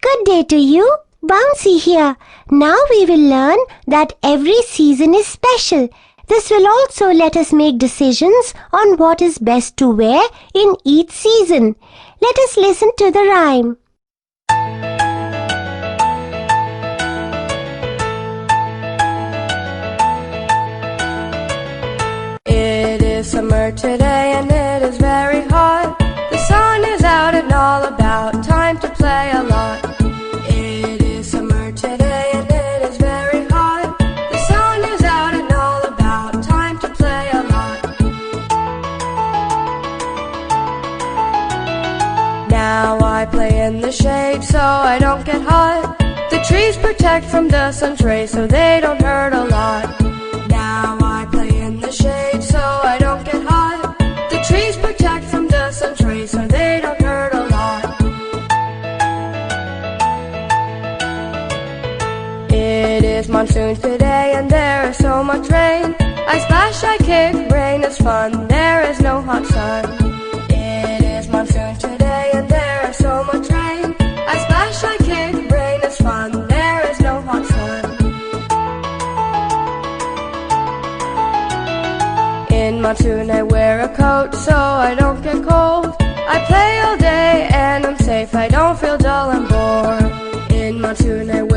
Good day to you. Bouncy here. Now we will learn that every season is special. This will also let us make decisions on what is best to wear in each season. Let us listen to the rhyme. It is summer today and it is very hot. The sun is out and all about, time to play a lot. It is summer today and it is very hot. The sun is out and all about, time to play a lot. Now I play in the shade so I don't get hot. The trees protect from the sun's rays so they don't hurt a lot. Now I play in the shade so I don't get hot. The trees protect from the sun's rays so they don't hurt a lot. It is monsoon today and there is so much rain. I splash, I kick, rain is fun, there is no hot sun. It is monsoon today and there is so much rain. I splash, I kick, rain is fun, there is no hot sun. In monsoon I wear a coat so I don't get cold. I play all day and I'm safe, I don't feel dull and bored. In monsoon I wear